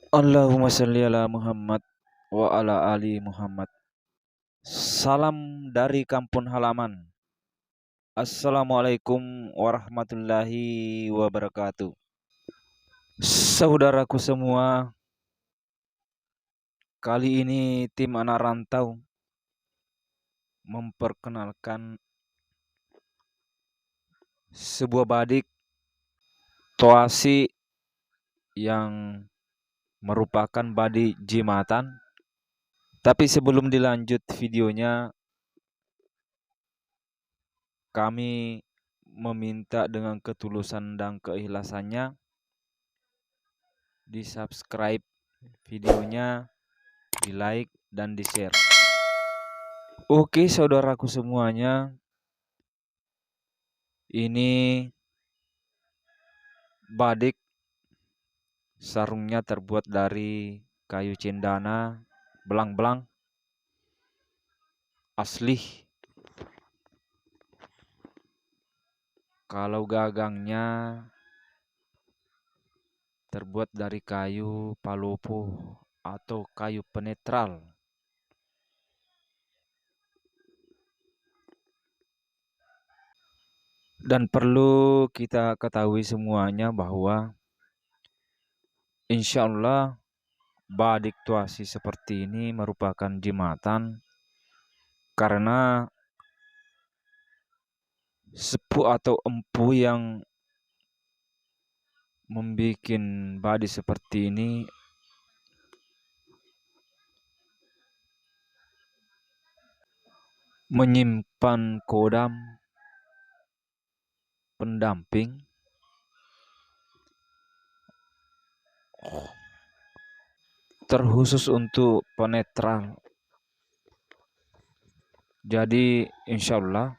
Allahumma sholli ala Muhammad wa ala ali Muhammad. Salam dari kampung halaman. Assalamualaikum warahmatullahi wabarakatuh. Saudaraku semua, kali ini tim anak rantau memperkenalkan sebuah badik toasi yang merupakan badik jimatan. Tapi sebelum dilanjut videonya, kami meminta dengan ketulusan dan keikhlasannya di subscribe videonya, di like dan di share. Oke saudaraku semuanya, ini badik sarungnya terbuat dari kayu cendana belang-belang asli. Kalau gagangnya terbuat dari kayu palopo atau kayu penetral. Dan perlu kita ketahui semuanya bahwa insya Allah badik tuasi seperti ini merupakan jimatan karena sepuh atau empu yang membuat badik seperti ini menyimpan kodam pendamping terkhusus untuk penetral. Jadi insya Allah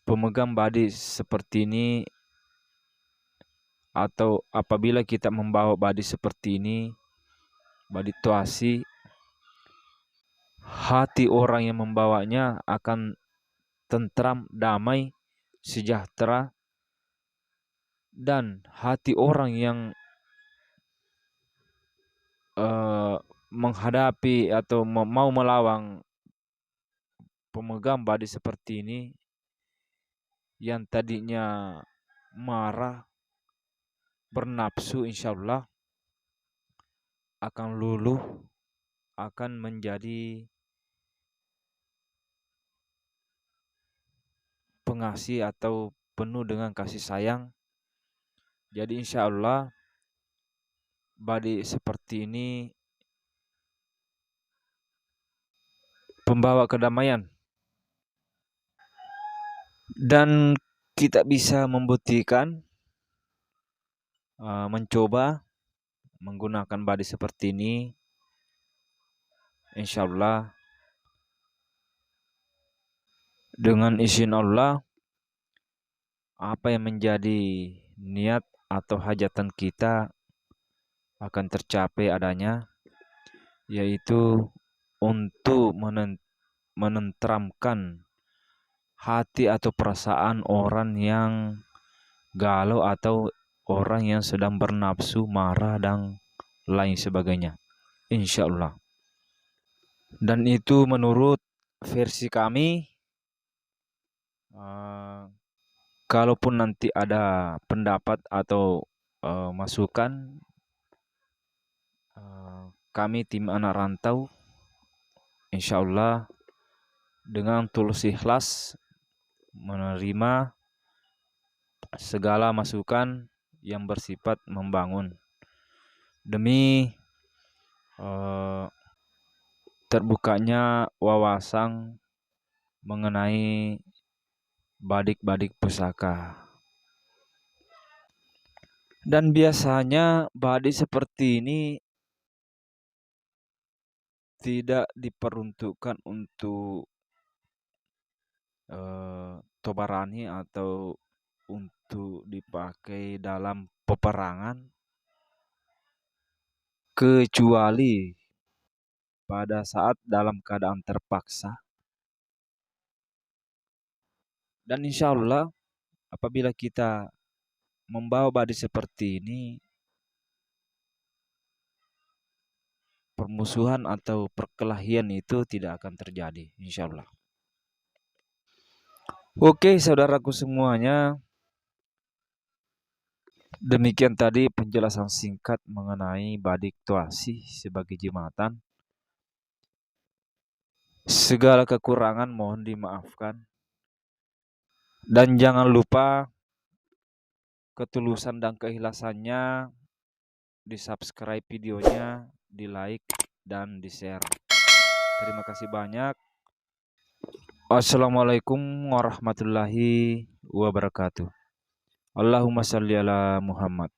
pemegang badik seperti ini atau apabila kita membawa badik seperti ini, badik tuasi, hati orang yang membawanya akan tentram, damai, sejahtera, dan hati orang yang menghadapi atau mau melawan pemegang badik seperti ini yang tadinya marah, bernafsu, insya Allah akan luluh, akan menjadi pengasih atau penuh dengan kasih sayang. Jadi insya Allah badik seperti ini pembawa kedamaian, dan kita bisa membuktikan mencoba menggunakan badik seperti ini. Insya Allah dengan izin Allah, apa yang menjadi niat atau hajatan kita akan tercapai adanya, yaitu untuk menenteramkan hati atau perasaan orang yang galau atau orang yang sedang bernafsu, marah, dan lain sebagainya. Insya Allah. Dan itu menurut versi kami. Kalaupun nanti ada pendapat atau masukan, kami tim anak rantau insya Allah dengan tulus ikhlas menerima segala masukan yang bersifat membangun demi terbukanya wawasan mengenai badik-badik pusaka. Dan biasanya badik seperti ini tidak diperuntukkan untuk tobarani atau untuk dipakai dalam peperangan, kecuali pada saat dalam keadaan terpaksa. Dan insya Allah apabila kita membawa badik seperti ini, permusuhan atau perkelahian itu tidak akan terjadi, insya Allah. Oke, saudaraku semuanya, demikian tadi penjelasan singkat mengenai badik tuasi sebagai jimatan. Segala kekurangan mohon dimaafkan. Dan jangan lupa ketulusan dan keikhlasannya, di subscribe videonya, di like, dan di share. Terima kasih banyak. Assalamualaikum warahmatullahi wabarakatuh. Allahumma shalli ala Muhammad.